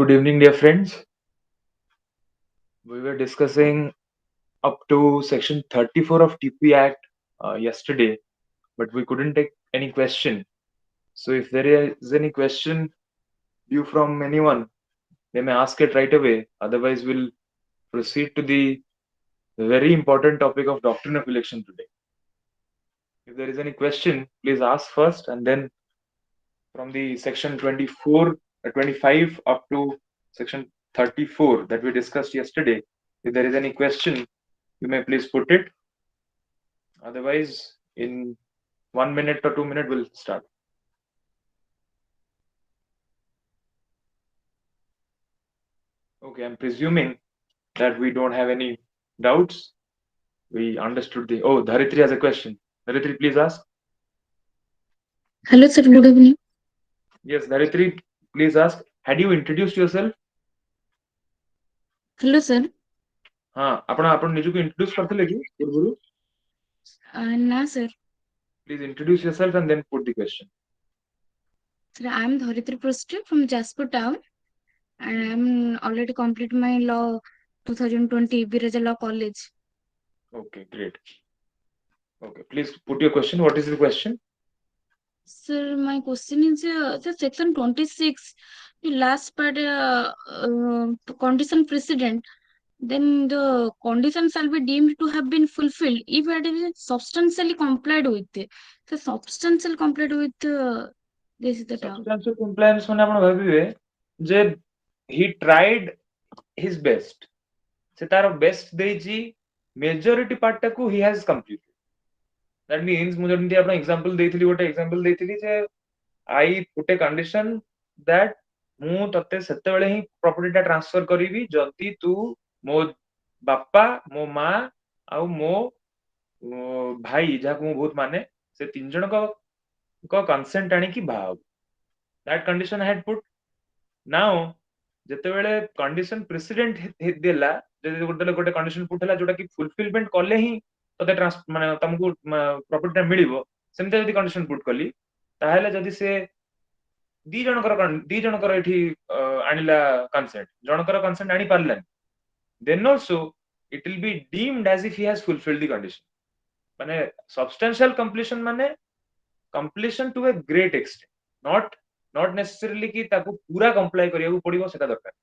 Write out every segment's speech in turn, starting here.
Good evening, dear friends. We were discussing up to section 34 of TP Act yesterday, but we couldn't take any question. So, if there is any question due from anyone, they may ask it right away. Otherwise, we'll proceed to the very important topic of doctrine of election today. If there is any question, please ask first, and then from the section 25 up to section 34 that we discussed yesterday, if there is any question, you may please put it. Otherwise, in 1 minute or 2 minutes, we'll start. Okay, I'm presuming that we don't have any doubts. We understood the. Oh, Dharitri has a question. Dharitri, please ask. Hello, sir. Good evening. Yes, Dharitri, please ask. Had you introduced yourself? Hello, sir. हाँ ଆପଣ ନିଜକୁ introduce କରିଥିଲେ କି ପୂର୍ବରୁ? Na, sir. Please introduce yourself and then put the question. Sir, I am Dharitri Prostri from Jaspur town, and I am already complete my law 2020 Biraja Law College. Okay, great. Okay, please put your question. What is the question? Sir, my question is, sir, section 26, the last part, condition precedent, then the condition shall be deemed to have been fulfilled if it is substantially complied with. So, substantial complied with, this is the doubt. Substantial compliance ମାନେ ଆପଣ ଭାବିବେ ଯେ he tried his best. ସେ ତାର best ଦେଇଛି majority part ଟାକୁ he has completed. That means ମୁଁ ଯେମିତି ଆପଣ example ଦେଇଥିଲି ଗୋଟେ example ଦେଇଥିଲି ଯେ I put a condition that ମୁଁ ତତେ ସେତେବେଳେ ହିଁ property ଟା transfer କରିବି ଯଦି ତୁ ମୋ ବାପା ମୋ ମା ଆଉ ମୋ ଭାଇ ଯାହାକୁ ମୁଁ ବହୁତ ମାନେ ସେ ତିନି ଜଣଙ୍କ consent ଆଣିକି ବାହା ହବୁ. That condition I had put. Now ଯେତେବେଳେ condition precedent ଦେଲା ଯଦି ଗୋଟେ condition put ହେଲା ଯୋଉଟା କି fulfillment କଲେ ହିଁ ତତେ ମାନେ ତମକୁ property ଟା ମିଳିବ ସେମିତି ଯଦି condition put କଲି ତାହେଲେ ଯଦି ସେ ଦି ଜଣଙ୍କର ଏଠି ଆଣିଲା consent ଜଣଙ୍କର consent ଆଣି ପାରିଲାନି then also it will be deemed as if he has fulfilled the condition. ମାନେ substantial completion ମାନେ completion to a great extent, not necessarily कि ताको पूरा comply କରିବାକୁ ପଡିବ ସେଟା ଦରକାର.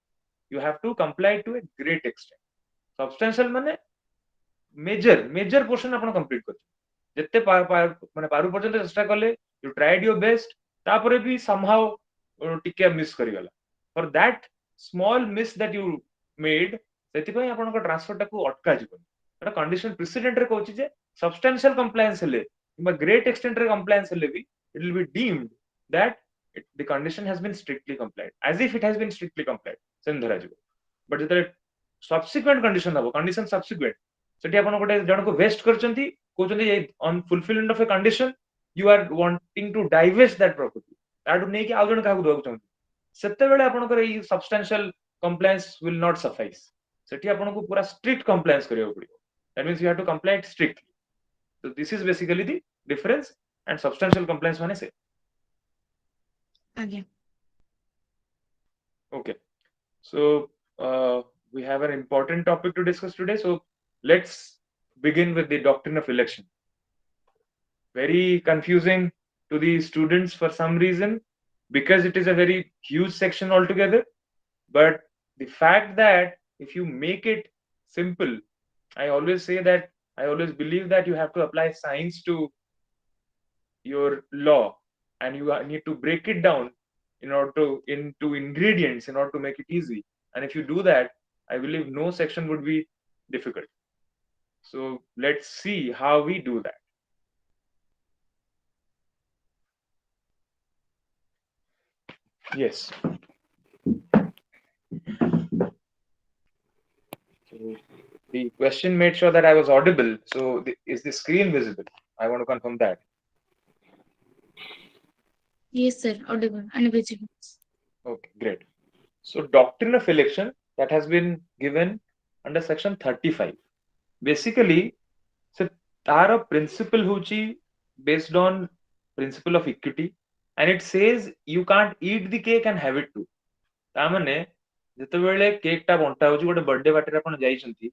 You have to comply to a great extent. Substantial ମାନେ major portion ଆପଣ complete କରିବେ. ଯେତେ ମାନେ ପାରୁ ପର୍ଯ୍ୟନ୍ତ ଚେଷ୍ଟା କଲେ you tried your best ତାପରେ ବି somehow ଟିକେ miss କରିଗଲା. For that small miss that you made ସେଥିପାଇଁ ଆପଣଙ୍କ transfer ଟାକୁ ଅଟକା ଯିବନି. ଏଟା condition precedent ରେ କହୁଛି ଯେ substantial compliance ହେଲେ କିମ୍ବା great extent ରେ compliance ହେଲେ ବି it will be deemed that the condition has been strictly complied as if it has been strictly complied ସେମିତି ଧରାଯିବ. But ଯେତେବେଳେ subsequent condition ହବ condition subsequent ସେଠି ଆପଣ ଗୋଟେ ଜଣକୁ ୱେଷ୍ଟ କରିଛନ୍ତି କହୁଛନ୍ତି on fulfillment of a condition you are wanting to divest that property ତାଠୁ ନେଇକି ଆଉ ଜଣେ କାହାକୁ ଦେବାକୁ ଚାହୁଁଛନ୍ତି ସେତେବେଳେ ଆପଣଙ୍କର ଏଇ substantial compliance will not suffice. ସେଠି ଆପଣଙ୍କୁ ପୁରା strict compliance କରିବାକୁ ପଡିବ. That means you have to comply strictly. So this is basically the difference and substantial compliance ମାନେ ସେ. Again. Okay. So we have an important topic to discuss today. So let's begin with the doctrine of election. Very confusing to the students for some reason because it is a very huge section altogether. But the fact that if you make it simple, I always say that I always believe that you have to apply science to your law and you need to break it down in order to into ingredients in order to make it easy. And if you do that, I believe no section would be difficult. So let's see how we do that. Yes. So the question made sure that I was audible. So is the screen visible? I want to confirm that. Yes, sir. Audible and visible. Okay, great. So doctrine of election that has been given under section 35. Basically, so तार principle होची based on principle of equity and it says you can't eat the cake and have it too. ତା ମାନେ ଯେତେବେଳେ cake ଟା ବଣ୍ଟା ହଉଛି, ଗୋଟେ birthday ପାର୍ଟିରେ ଆପଣ ଯାଇଛନ୍ତି,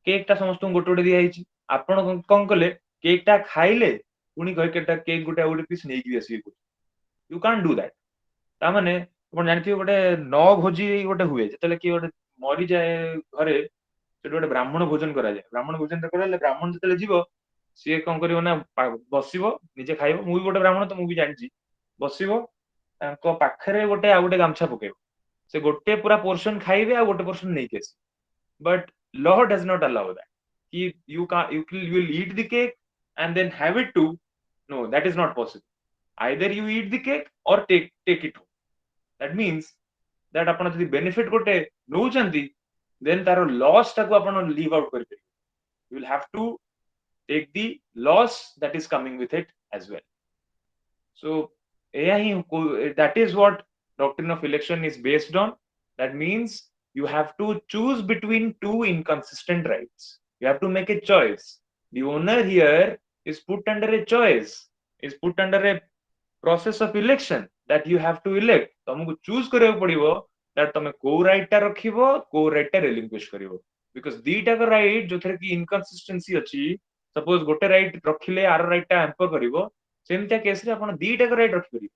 କେକ୍ ଟା ସମସ୍ତଙ୍କୁ ଗୋଟେ ଗୋଟେ ଦିଆହେଇଛି, ଆପଣ କଣ କଲେ, କେକ୍ ଟା ଖାଇଲେ ପୁଣି କେକ୍ ଗୋଟେ ଆଉ ଗୋଟେ ପିସ୍ ନେଇକି ଆସିବେ। You can't do that. ତାମାନେ ଆପଣ ଜାଣିଥିବେ ଗୋଟେ ଭୋଜି ଗୋଟେ ହୁଏ, ଯେତେବେଳେ କିଏ ଗୋଟେ ମରିଯାଏ ଘରେ, ସେଠି ଗୋଟେ ବ୍ରାହ୍ମଣ ଭୋଜନ କରାଯାଏ। ବ୍ରାହ୍ମଣ ଭୋଜନ କରାହେଲେ ବ୍ରାହ୍ମଣ ଯେତେବେଳେ ଯିବ, ସିଏ କଣ କରିବ ନା ବସିବ, ନିଜେ ଖାଇବ। ମୁଁ ବି ଗୋଟେ ବ୍ରାହ୍ମଣ, ତ ମୁଁ ବି ଜାଣିଛି। ବସିବ, ତାଙ୍କ ପାଖରେ ଗୋଟେ ଆଉ ଗୋଟେ ଗାମୁଛା ପକେଇବ, ସେ ଗୋଟେ ପୁରା ପୋର୍ସନ ଖାଇବେ ଆଉ ଗୋଟେ ପୋର୍ସନ ନେଇକି ଆସିବେ। But law does not allow that. You can't, you will eat the cake and then have it too. No, that is not possible. Either you eat the cake or take it home. That means that ଆପଣ ଯଦି benefit ଗୋଟେ ନଉଛନ୍ତି, then ତାର loss ଟାକୁ ଆପଣ leave out କରିପାରିବେ। You will have to take the loss that is coming with it as well. So that is what doctrine of election is based on. That means you have to choose between two inconsistent rights. You have to make a choice. The owner here is put under a choice, is put under a process of election that you have to elect. तुमको choose କରିବାକୁ पड़िबो that तमे को right टा रखिबो, को right टा relinquish करिवो। Because दीटा का right जो थरे की inconsistency अछि, suppose गोटे right रखिले आर right टा hamper करिवो, सेमतिया केस रे आपण दीटा का right रखिबे।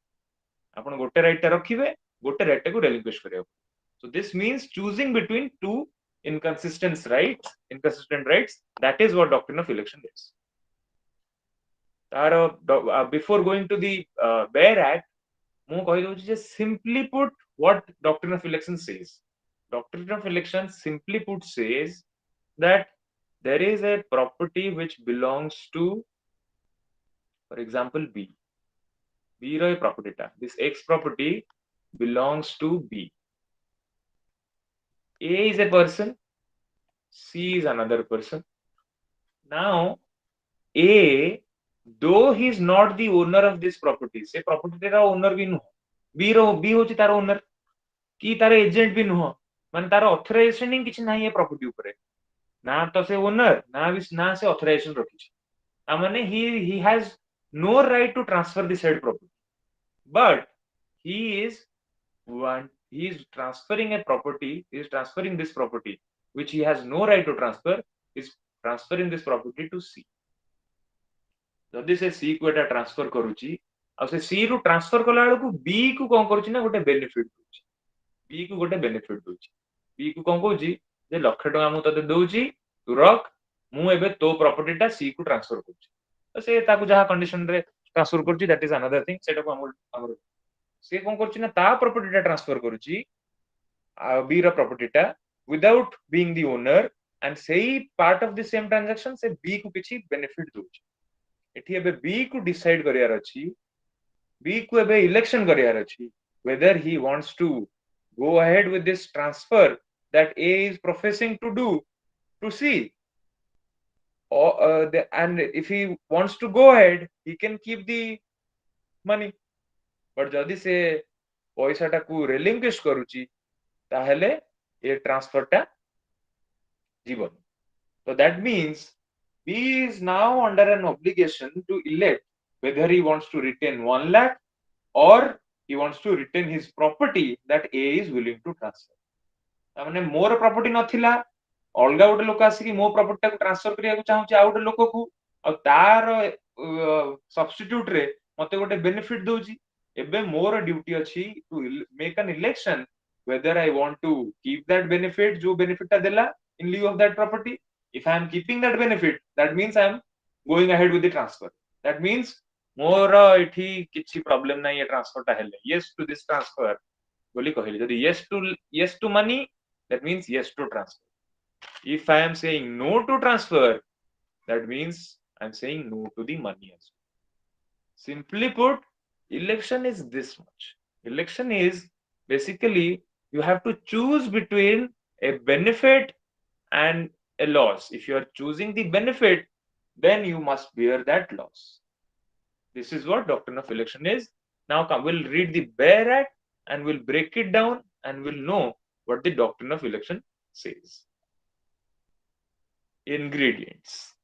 आपण गोटे right टा रखिबे, गोटे right टा को relinquish करिवो। So this means choosing between two inconsistent rights. That is what doctrine of election is. Before going to the bare act, ମୁଁ କହିଦଉଛି ଯେ simply put what doctrine of election says. Doctrine of election simply put says that there is a property which belongs to, for example, B. B ର ଏ property ଟା, this X property belongs to B. A is a person, C is another person. Now A, though he is not the owner of this property, से property ର owner ବି ନୁହଁ, B ହଉଛି ତାର owner, କି ତାର agent ବି ନୁହଁ, ମାନେ ତାର ଅଥରାଇଜେସନ ହିଁ କିଛି ନାହିଁ ଏ ପ୍ରପର୍ଟି ଉପରେ, ନା ତ ସେ ଓନର ନା ସେ ଅଥରାଇଜେସନ ରଖିଛି। ତାମାନେ he has no right to transfer the said property, but he is he is transferring a property, he is transferring this property which he has no right to transfer, is transferring this property to C. ଯଦି ସେ C କୁ ଏଟା transfer କରୁଛି, ଆଉ ସେ C ରୁ transfer କଲା ବେଳକୁ B କୁ କଣ କରୁଛି ନା ଗୋଟେ ବେନିଫିଟ ଦଉଛି, B କୁ ଗୋଟେ ବେନିଫିଟ ଦଉଛି। B କୁ କଣ କହୁଛି ଯେ 1,00,000 ମୁଁ ତତେ ଦଉଛି, ତୁ ରଖ, ମୁଁ ଏବେ ତୋ ପ୍ରପର୍ଟି ଟା C କୁ ଟ୍ରାନ୍ସଫର କରୁଛି। ତ ସେ ତାକୁ ଯାହା କଣ୍ଡିସନ ରେ ଟ୍ରାନ୍ସଫର କରୁଛି, ଦ୍ୟାଟ ଇଜ अनदर थिंग। ସେଟାକୁ ଆମର ସେ କଣ କରୁଛି ନା ତା ପ୍ରପର୍ଟି ଟା ଟ୍ରାନ୍ସଫର କରୁଛି, B ର ପ୍ରପର୍ଟି ଟା, without being the owner, and ସେଇ ପାର୍ଟ ଅଫ ଦି ସେମ ଟ୍ରାንଜାକ୍ସନ ସେ B କୁ କିଛି ବେନିଫିଟ ଦଉଛି। ଏଠି ଏବେ B କୁ ଡିସାଇଡ କରିବାର ଅଛି, B କୁ ଏବେ ଇଲେକ୍ସନ କରିବାର ଅଛି, whether he wants to go ahead with this transfer that A is professing to do to C, or and if he wants to go ahead, he can keep the money. But ଯଦି ସେ ପଇସା ଟାକୁ relinquish କରୁଛି, ତାହେଲେ ଏ transfer ଟା ଯିବନି। So that means B is now under an obligation to elect whether he wants to retain 1 lakh or he wants to retain his property that A is willing to transfer. ତାମାନେ ମୋର property ନଥିଲା, ଅଲଗା ଗୋଟେ ଲୋକ ଆସିକି ମୋ property ଟାକୁ transfer କରିବାକୁ ଚାହୁଁଛି ଆଉ ଗୋଟେ ଲୋକକୁ, ଆଉ ତାର ସବଷ୍ଟିଟ୍ୟୁଟ ରେ ମତେ ଗୋଟେ ବେନିଫିଟ ଦଉଛି। ଏବେ ମୋର ଡ୍ୟୁଟି ଅଛି ଟୁ ମେକ୍ ଆନ୍ election whether I want to keep that benefit, ଯୋଉ ବେନିଫିଟ ଟା ଦେଲା in lieu of that property. If I am keeping that benefit, that means I am going ahead with the transfer. That means ମୋର ଏଠି କିଛି problem ନାହିଁ ଏ transfer ଟା ହେଲେ, yes to this transfer ବୋଲି କହିଲି। ଯଦି yes to money, that means yes to transfer. If I am saying no to transfer, that means I am saying no to the money as well. Simply put, election is this much. Election is basically you have to choose between a benefit and a loss. If you are choosing the benefit, then you must bear that loss. This is what doctrine of election is. Now we'll read the bare act and we'll break it down and we'll know what the doctrine of election says. Ingredients.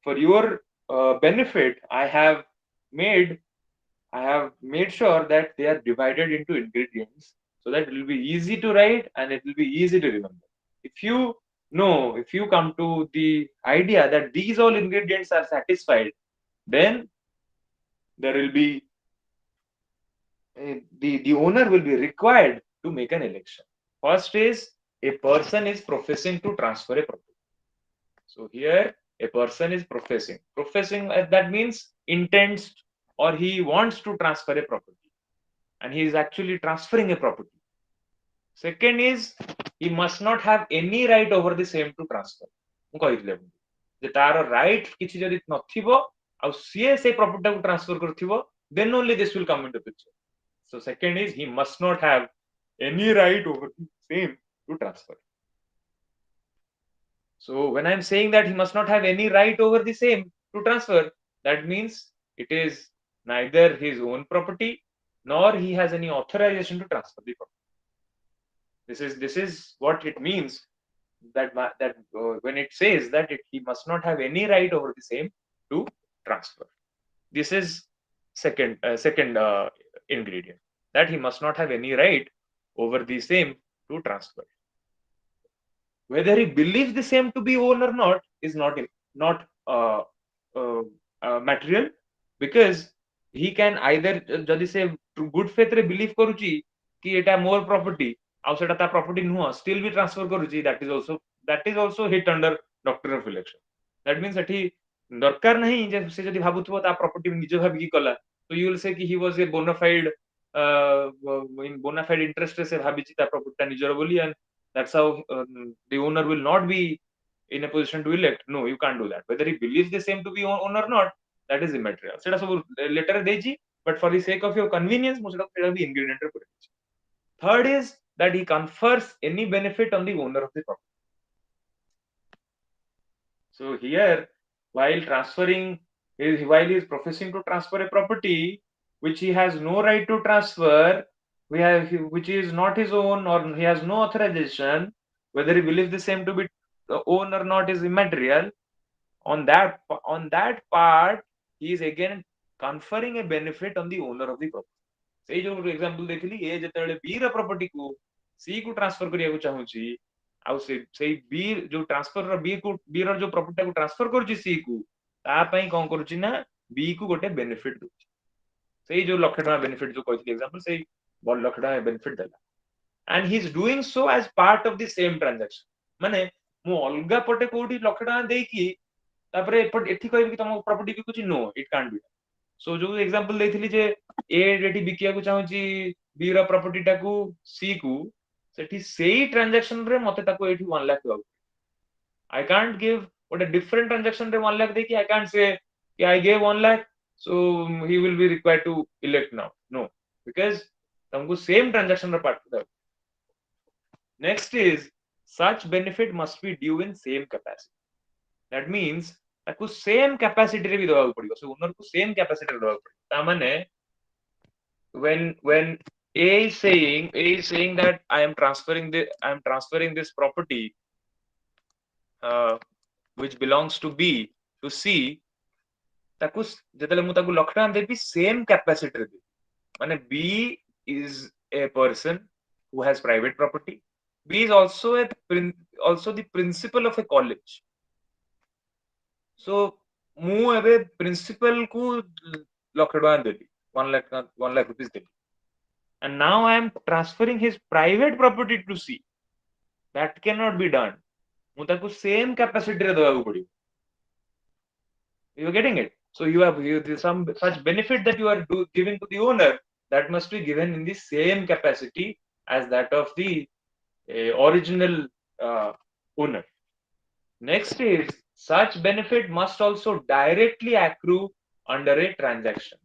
For your benefit, I have made sure that they are divided into ingredients. so that it will be easy to write and it will be easy to remember. If you know, if you come to the idea that these all ingredients are satisfied, then there will be the owner will be required to make an election. First is a person is professing to transfer a property. So here a person is professing that means intends or he wants to transfer a property and he is actually transferring a property. Second is he must not have any right over the same to transfer. ମୁଁ କହିଥିଲି ଆପଣଙ୍କୁ ଯେ ତାର right କିଛି ଯଦି ନଥିବ ଆଉ ସିଏ ସେଇ ପ୍ରପର୍ଟିଟାକୁ ଟ୍ରାନ୍ସଫର କରୁଥିବ, then only this will come into picture. So second is he must not have any right over the same to transfer. So when I'm saying that he must not have any right over the same to transfer, that means it is neither his own property nor he has any authorization to transfer the property. This is what it means that when it says that he must not have any right over the same to transfer. This is second ingredient, that he must not have any right over the same to transfer. Whether he believes the same to be own or not is not material, because he can either जदि से good faith रे believe करुची कि एटा मोर property आउ सेटा ता property नुह still भी transfer करुची, that is also hit under doctrine of election. That means एठी दरकार नहीं जे से जदि भाबुथबो ता property निज भाबी कला, so you will say कि he was a bona fide in bona fide interest से भाबीची ता property ता निजर बोली, and that's how the owner will not be in a position to elect. No, you can't do that. Whether he believes the same to be own or not, that is immaterial. सेटा सब letter रे देजी, but for the sake of your convenience मु सेटा भी ingredient रे पुरे देजी. Third is that he confers any benefit on the owner of the property. So here, while he is professing to transfer a property which he has no right to transfer, which is not his own or he has no authorization, whether he believes the same to be own or not is immaterial. On that part, he is again conferring a benefit on the owner of the property. ସେଇ ଯୋଉ example ଦେଇଥିଲି, ଏ ଯେତେବେଳେ ବି ର property କୁ C କୁ transfer କରିବାକୁ ଚାହୁଁଛି, ଆଉ ସେଇ ବି ଯୋଉ ଟ୍ରାନ୍ସଫର ବି ର ଯୋଉ ପ୍ରପର୍ଟି ଟାକୁ ଟ୍ରାନ୍ସଫର କରୁଛି ସି କୁ, ତା ପାଇଁ କଣ କରୁଛି ନା ବି କୁ ଗୋଟେ ବେନିଫିଟ ଦଉଛି। ସେଇ ଯୋଉ ଲକ୍ଷ ଟଙ୍କା ବେନିଫିଟ ଯୋଉ କହିଥିଲି ଏକ୍ସାମ୍ପଲ, ସେଇ ଲକ୍ଷ ଟଙ୍କା ବେନିଫିଟ ଦେଲା, and he is doing so as part of the same transaction. ମାନେ ମୁଁ ଅଲଗା ପଟେ କୋଉଠି ଲକ୍ଷ ଟଙ୍କା ଦେଇକି ତାପରେ ଏଠି କହିବି କି ତମ ପ୍ରପର୍ଟି ବିକୁଛି, नो इट कांट बी। सो जो एग्जांपल ଦେଇଥିଲି ଯେ ଏ ଏଠି ବିକିବାକୁ ଚାହୁଁଛି ବି ର ପ୍ରପର୍ଟି ଟାକୁ ସି କୁ, ସେଠି ସେଇ ଟ୍ରାନ୍ଜାକ୍ସନ ରେ ମତେ ତାକୁ ଏଠି 1 लाख ଦବାକୁ, I can't give what a different transaction ରେ 1 लाख ଦେଇକି I can't say कि I gave 1 lakh so he will be required to elect now, no, because तुमको सेम ट्रांजैक्शन ର part दବାକୁ। Next is such benefit must be due in same capacity. That means ତାକୁ same capacity रे भी ଦବାକୁ ପଡିବ, ସେ owner କୁ सेम कैपेसिटी ରେ ଦବାକୁ ପଡିବ। ତା ମାନେ when A is saying that I am transferring this property which belongs to B to C, ତାକୁ ଯେତେବେଳେ ମୁଁ ତାକୁ ଲକ୍ଷ ଟଙ୍କା ଦେବି सेम कैपेसिटी ରେ ଦେବି। ମାନେ B is a person who has private property. B is also the principal of a college. So ମୁଁ ଏବେ ପ୍ରିନ୍ସିପାଲ କୁ ଲକ୍ଷ ଟଙ୍କା ଦେବି, 1 lakh rupees ଦେବି, and now I am transferring his private property to C. That cannot be done. ମୁଁ ତାକୁ same capacity ରେ ଦେବାକୁ ପଡିବ। You are getting it? So you have some such benefit that you are giving to the owner, that must be given in the same capacity as that of the original owner. Next is such benefit must also directly accrue under a transaction.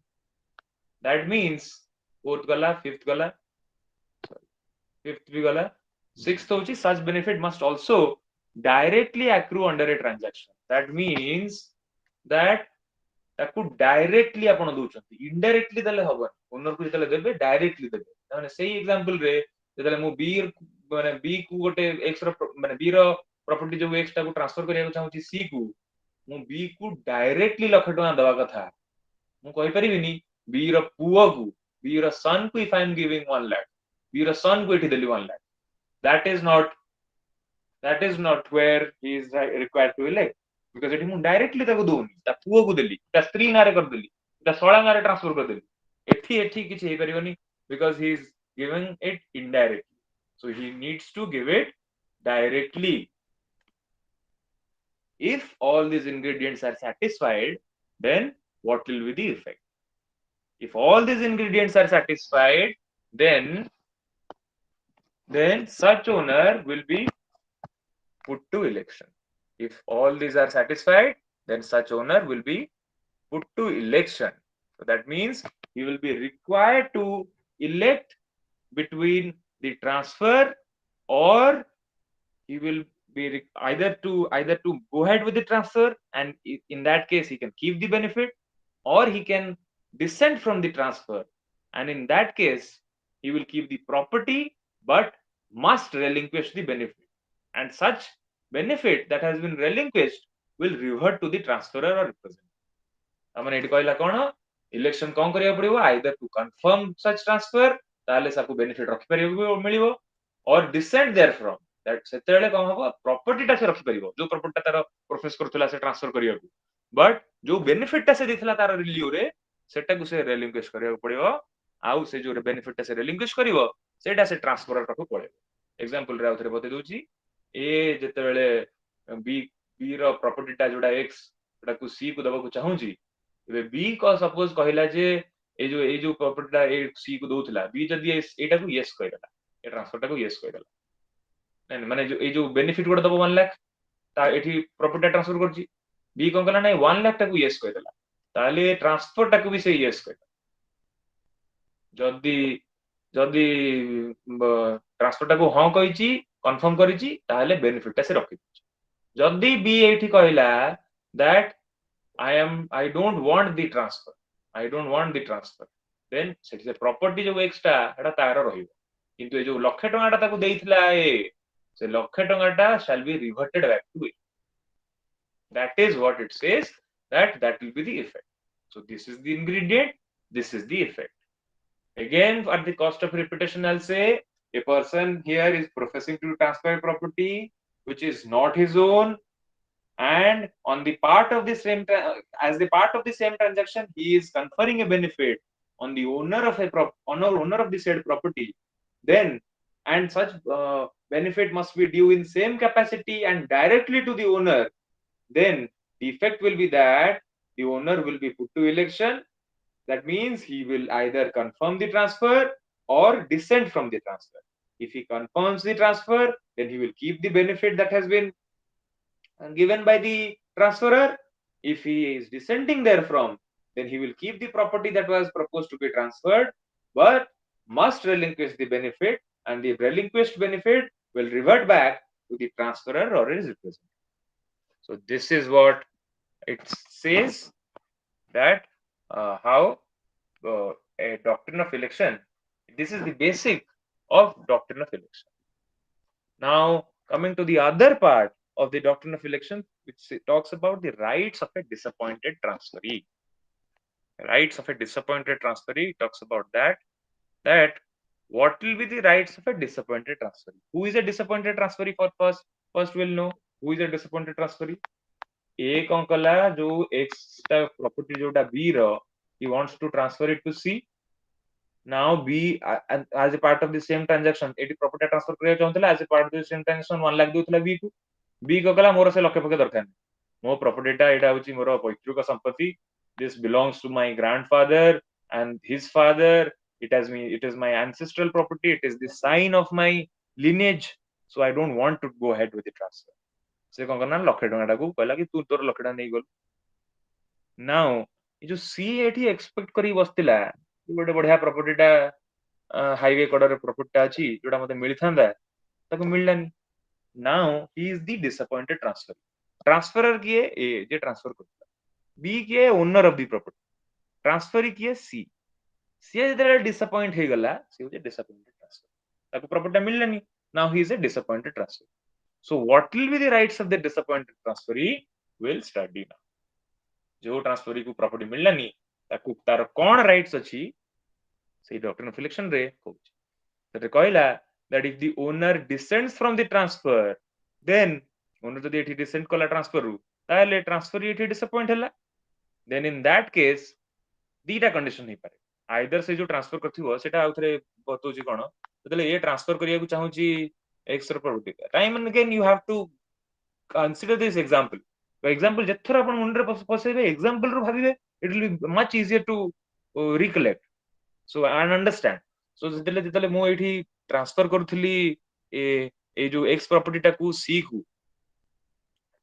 That means fourth gala, fifth gala, fifth भी gala, sixth होची such benefit must also directly accrue under a transaction. That means that ତାକୁ directly आपण दउछंती, indirectly देले हबन। Owner को जेतले देबे directly देबे, माने सेही एग्जांपल रे जेतले मु बी माने बी को गोटे एक्स रो माने बी रो प्रॉपर्टी जो एक्स टाको ट्रांसफर करिया चाहूची सी को, मु बी को डायरेक्टली लक्ष टका दवा कथा, मु कहि परिबिनी बी रो पुओ को, बी रो सन को if I am giving 1 lakh, B ର son को एठी देली 1 lakh. That is not where he is required to elect, because एठी मु डायरेक्टली ताको दोनी ता पुओ को देली ता स्त्री नारे कर देली ता सोळा नारे ट्रांसफर कर देली एठी किछि हे परिबनी, because he is giving it indirectly, so he needs to give it directly. If all these ingredients are satisfied, then what will be the effect? If all these ingredients are satisfied, then such owner will be put to election. If all these are satisfied, then such owner will be put to election. So that means he will be required to elect between the transfer, or he will be either to go ahead with the transfer, and in that case he can keep the benefit, or he can dissent from the transfer, and in that case he will keep the property but must relinquish the benefit, and such benefit that has been relinquished will revert to the transferor or representative. हमने एटी कहला कोन election कोन करिया पड़िबो, either to confirm such transfer ताले साकू benefit रखि परिबो मिलिबो, or dissent therefrom that सेतेले कोन हबो प्रॉपर्टी टा से रखि परिबो, जो प्रॉपर्टी तार प्रोसेस करथला से ट्रांसफर करिया, बट जो बेनिफिट टा से दिथला तार रिलीव रे सेटा को से रेलिंक्विश करिया पड़िबो, आउ से जो बेनिफिट टा से रेलिंक्विश करिवो सेटा से ट्रांसफर टाको पळेबो। एग्जांपल रे आउथरे बते दोची, ए जेतेबेले बी रो प्रॉपर्टी टा जोडा x सेटा को c को दबा को चाहूची, एबे बी को सपोज कहला जे ए जो प्रॉपर्टी टा ए सी को दोथला, बी जदी एटा को यस कहिला, ए ट्रांसफर टा को यस कहिला, नै माने जो ए जो बेनिफिट कोड दबो 1 लाख ता एठी प्रॉपर्टी ट्रांसफर करची, बी कोन कला नै 1 लाख टा को यस कहिला, ताले ट्रांसफर टा को भी से यस कहिला। जदी जदी ट्रांसफर टा को हां कहिची कंफर्म करिची, ताले बेनिफिट टा से रखि दिची। जदी बी एठी कहला that I don't want the transfer, then सेठी से प्रॉपर्टी जो एक्स्ट्रा एटा तार रहिबो, किंतु ए जो लक्ष टंगाटा ताको देइथिला ए से लक्ष टंगाटा shall be reverted back to it. That is what it says, that will be the effect. So this is the ingredient, this is the effect. Again, at the cost of repetition, I'll say a person here is professing to transfer property which is not his own, and on the part of the same as the part of the same transaction he is conferring a benefit on the owner of owner of the said property, then and such benefit must be due in same capacity and directly to the owner, then the effect will be that the owner will be put to election. That means he will either confirm the transfer or dissent from the transfer. If he confirms the transfer, then he will keep the benefit that has been given by the transferor. If he is dissenting therefrom, then he will keep the property that was proposed to be transferred, but must relinquish the benefit, and the relinquished benefit will revert back to the transferor or his representative. So this is what it says, that how a doctrine of election, this is the basic of doctrine of election. Now coming to the other part of the doctrine of election, which talks about the rights of a disappointed transferee. Rights of a disappointed transferee talks about that what will be the rights of a disappointed transferee. Who is a disappointed transferee? For first we'll know who is a disappointed transferee. A कौन कला जो X property जोटा B रो, he wants to transfer it to C. Now B as a part of the same transaction eighty property transfer करिया चाहूतला, as a part of the same transaction 1 lakh देउतला B को, B को कला मोर से लक्ष पके दरकार नै, मो property टा एटा होची मोर पैतृक संपत्ति, this belongs to my grandfather and his father, it is my ancestral property, it is the sign of my lineage, so I don't want to go ahead with the transfer. से कौन करना लक्ष टंगाटा को कहला कि तू तोर लक्ष टंगा नै गल। नाउ ये जो सी एठी एक्सपेक्ट करी बसतिला गोटे बढ़िया प्रॉपर्टीटा हाईवे कड़र प्रॉपर्टीटा अछि जोटा मते मिलिथांदा ताको मिललानी। Now he is the disappointed transferor किए ए जे ट्रांसफर करता, बी किए owner of the property, transferee किए सी, सी जेते डिसअपॉइंट हे गला सी होजे डिसअपॉइंटेड ट्रांसफर, ताको प्रॉपर्टी मिललानी। Now he is a disappointed transfer. So what will be the rights of the disappointed transferee? Will study now. जो transferee को property मिललानी ताको तार कोन राइट्स अछि से डॉक्ट्रिन ऑफ इलेक्शन रे कहूची। ସେଟା କହିଲା that if the owner descends from the transfer, then owner ଯଦି ଏଠି descend କଲା transfer ରୁ, ତାହେଲେ transfer ଏଠି disappoint ହେଲା, then in that case ଦିଟା condition ହେଇପାରେ, either ସେ ଯୋଉ transfer କରିଥିବ ସେଟା ଆଉ ଥରେ ବତଉଛି କଣ, ଯେତେବେଳେ ଏ transfer କରିବାକୁ ଚାହୁଁଛି x ର property, time and again you have to consider this example. Example ଯେଥର ଆପଣ ମୁଣ୍ଡରେ ପସେଇବେ example ରୁ ଭାବିବେ, it will be much easier to recollect, so and understand. So ଯେତେବେଳେ ମୁଁ ଏଇଠି transfer କରୁଥିଲି ଏଇ ଯୋଉ x property ଟାକୁ c କୁ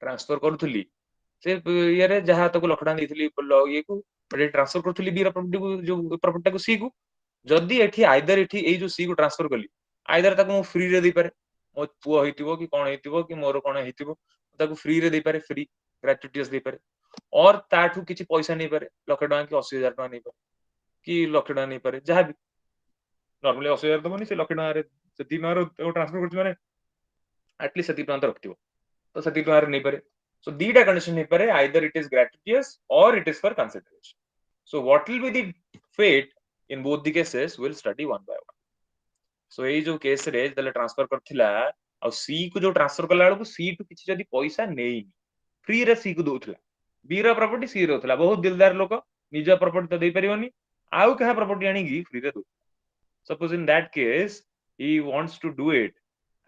transfer କରୁଥିଲି, ସେ ଇଏରେ ଯାହା ତାକୁ ଲକ୍ଷ ଟଙ୍କା ଦେଇଥିଲି ଇଏକୁ ଟ୍ରାନ୍ସଫର କରୁଥିଲି b ର property କୁ, ଯୋଉ property ଟାକୁ c କୁ, ଯଦି ଏଠି ଆଇଦର ଏଠି ଏଇ ଯୋଉ c କୁ ଟ୍ରାନ୍ସଫର କଲି, ଆଇଦର ତାକୁ ମୁଁ ଫ୍ରି ରେ ଦେଇପାରେ, ମୋ ପୁଅ ହେଇଥିବ କି କଣ ହେଇଥିବ କି ମୋର କଣ ହେଇଥିବ, ତାକୁ ଫ୍ରି ରେ ଦେଇପାରେ, ଫ୍ରି ଗ୍ରାଚୁଇଟିୟସ୍ ଦେଇପାରେ, ଅର ତାଠୁ କିଛି ପଇସା ନେଇପାରେ, ଲକ୍ଷେ ଟଙ୍କା କି 80,000 ଟଙ୍କା ନେଇପାରେ କି ଲକ୍ଷେ ଟଙ୍କା ନେଇପାରେ, ଯାହାବି ନର୍ମାଲି 80,000 ଦବନି, ସେ ଲକ୍ଷେ ଟଙ୍କାରେ ସେତିକି ଟଙ୍କାର ଟ୍ରାନ୍ସଫର କରୁଛି ମାନେ ଆଟଲିଷ୍ଟ ସେତିକି ଟଙ୍କା ତ ରଖିଥିବ, ତ ସେତିକି ଟଙ୍କାରେ ନେଇପାରେ। So ଦିଟା condition ହେଇପାରେ, either it is gratuitous or it is for consideration. So what will be the fate in both the cases will study one by one. So ଏଇ ଯୋଉ କେସ୍ ରେ ଯେତେବେଳେ ଟ୍ରାନ୍ସଫର କରିଥିଲା, ଆଉ ସି କୁ ଯୋଉ ଟ୍ରାନ୍ସଫର କଲା ବେଳକୁ ସି ଟୁ କିଛି ଯଦି ପଇସା ନେଇନି, ଫ୍ରି ରେ ସି କୁ ଦଉଥିଲା, ବି ର ପ୍ରପର୍ଟି ସି ଦଉଥିଲା, ବହୁତ ଦିଲଦାର ଲୋକ, ନିଜ ପ୍ରପର୍ଟି ତ ଦେଇପାରିବନି, ଆଉ କାହା ପ୍ରପର୍ଟି ଆଣିକି ଫ୍ରି ରେ ଦଉଥିଲା। Suppose in that case he wants to do it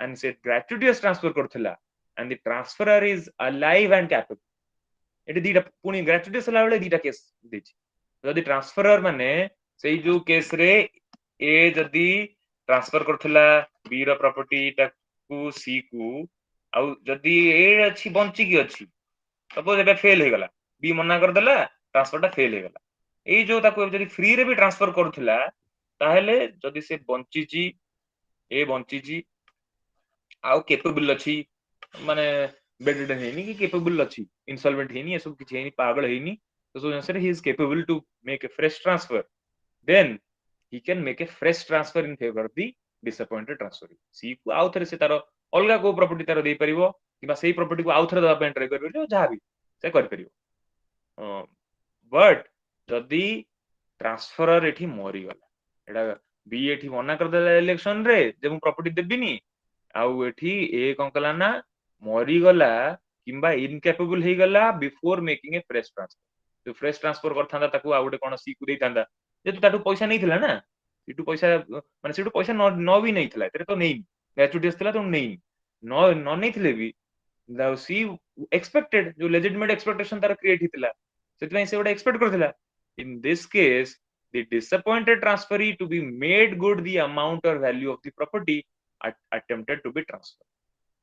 and say gratuitous transfer କରୁଥିଲା and the transferor is alive and capable, ଏଠି ଦିଟା ପୁଣି gratuitous ହେଲା ବେଳେ ଦିଟା କେସ୍ ଦେଇଛି, ଯଦି ଟ୍ରାନ୍ସଫରର ମାନେ ସେଇ ଯୋଉ କେସ୍ ରେ ଏ ଯଦି ଟ୍ରାନ୍ସଫର କରୁଥିଲା ବି ର ପ୍ରପର୍ଟି ଟାକୁ ସି କୁ, ଆଉ ଯଦି ଏ ଅଛି ବଞ୍ଚିକି ଅଛି, ସପୋଜ ଏବେ ଫେଲ ହେଇଗଲା, ବି ମନା କରିଦେଲା, ଟ୍ରାନ୍ସଫର ଟା ଫେଲ ହେଇଗଲା, ଏଇ ଯୋଉ ତାକୁ ଯଦି ଫ୍ରି ରେ ବି ଟ୍ରାନ୍ସଫର କରୁଥିଲା, ତାହେଲେ ଯଦି ସେ ବଞ୍ଚିଛି, ଏ ବଞ୍ଚିଛି ଆଉ କେପେବଲ ଅଛି, ମାନେ ବେଡେଡ୍ ହେଇନି କି କେପେବଲ ଅଛି, ଇନସଲଭେଣ୍ଟ ହେଇନି, ଏସବୁ କିଛି ହେଇନି, ପାଗଳ ହେଇନି, ଏସବୁ ଜିନିଷରେ he is capable to make a fresh transfer, then he can make a fresh transfer in favor of the disappointed transferee. C କୁ ଆଉ ଥରେ ସେ ତାର ଅଲଗା କୋଉ ପ୍ରପର୍ଟି ତାର ଦେଇପାରିବ, କିମ୍ବା ସେଇ ପ୍ରପର୍ଟିକୁ ଆଉ ଥରେ ଦେବା ପାଇଁ ଟ୍ରାଏ କରିପାରିବ, ଯାହାବି ସେ କରିପାରିବ। ବଟ୍ ଯଦି ଟ୍ରାନ୍ସଫରର ଏଠି ମରିଗଲା, ଏଟା ବି ଏଠି ମନା କରିଦେଲା ଇଲେକ୍ସନ ରେ ଯେ ମୁଁ ପ୍ରପର୍ଟି ଦେବିନି, ଆଉ ଏଠି ଏ କଣ କଲା ନା ମରିଗଲା କିମ୍ବା ଇନକ୍ୟାପେବଲ ହେଇଗଲା ବିଫୋର ମେକିଂ ଏ ଫ୍ରେଶ ଟ୍ରାନ୍ସଫର, ଯୋଉ ଫ୍ରେଶ ଟ୍ରାନ୍ସଫର କରିଥାନ୍ତା ତାକୁ ଆଉ ଗୋଟେ କଣ ସି କୁ ଦେଇଥାନ୍ତା, ଯେହେତୁ ତାଠୁ ପଇସା ନେଇଥିଲା ନା, ସେଠୁ ପଇସା ମାନେ ସେଠୁ ପଇସା ନ ବି ନେଇଥିଲା, ଏଥିରେ ତ ନେଇନି, ଗ୍ରାଚୁଇଟିୟସ୍ ଥିଲା ତ ନେଇନି, ନ ନେଇଥିଲେ ବି ସି ଏକ୍ସପେକ୍ଟେଡ, ଯୋଉ ଲେଜିଟିମେଟ ଏକ୍ସପେକ୍ଟେସନ ତାର କ୍ରିଏଟ ହେଇଥିଲା, ସେଥିପାଇଁ ସେ ଗୋଟେ ଏକ୍ସପେକ୍ଟ କରିଥିଲା। In this case the disappointed transferee to be made good the amount or value of the property attempted to be transferred.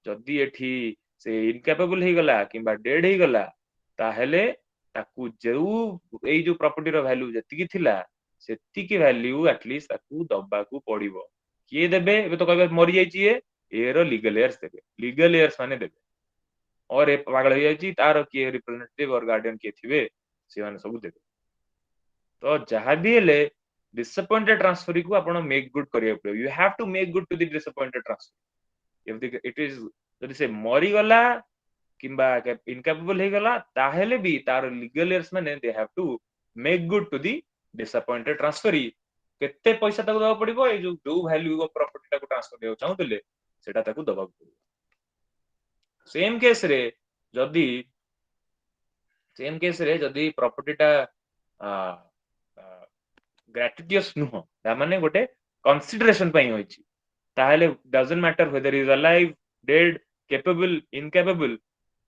ଯଦି ଏଠି ସେ ଇନକ୍ୟାପେବଲ ହେଇଗଲା କିମ୍ବା ଡେଡ୍ ହେଇଗଲା, ତାହେଲେ ତାକୁ ଯୋଉ ଏଇ ଯୋଉ ପ୍ରପର୍ଟିର ଭ୍ୟାଲ୍ୟୁ ଯେତିକି ଥିଲା ସେତିକି ଭ୍ୟାଲ୍ୟୁ ଆଟଲିଷ୍ଟ ତାକୁ ଦବାକୁ ପଡିବ। କିଏ ଦେବେ? ଏବେ ତ କହିବେ ମରିଯାଇଛି ଏ ର ଲିଗାଲ ଏୟାର୍ସ ଦେବେ, ଲିଗାଲ ଏୟାର୍ସ ମାନେ ଦେବେ, ଅର ଏ ପାଗଳ ହେଇଯାଇଛି ତାର କିଏ ରିପ୍ରେଜେଣ୍ଟେଟିଭ ଅର ଗାର୍ଡିଆନ କିଏ ଥିବେ, ସେମାନେ ସବୁ ଦେବେ। ତ ଯାହା ବି ହେଲେ disappointed transferee କୁ ଆପଣ make good କରିବାକୁ ପଡିବ, you have to make good to the disappointed transferee, if it is ଯଦି ସେ ମରିଗଲା କିମ୍ବା ଇନକ୍ୟାପେବଲ ହେଇଗଲା, ତାହେଲେ ବି ତାର ଲିଗାଲ ଏୟାର୍ସ ମାନେ they have to make good to the disappointed transferee। କେତେ ପଇସା ତାକୁ ଦବାକୁ ପଡିବ? ଏଇ ଯୋଉ ଯୋଉ ଭ୍ୟାଲ୍ୟୁ ଅଫ ପ୍ରପର୍ଟି ଟାକୁ ଟ୍ରାନ୍ସଫର କରିବାକୁ ଚାହୁଁଥିଲେ ସେଟା ତାକୁ ଦବାକୁ ପଡିବ। ସେମ କେସରେ ଯଦି ପ୍ରପର୍ଟି ଟା ଗ୍ରାଚୁଇଟିୟସ୍ ନୁହଁ, ତା ମାନେ ଗୋଟେ କନସିଡରେସନ ପାଇଁ ହୋଇଛି, ତାହେଲେ doesn't matter whether he is alive, dead, capable, incapable,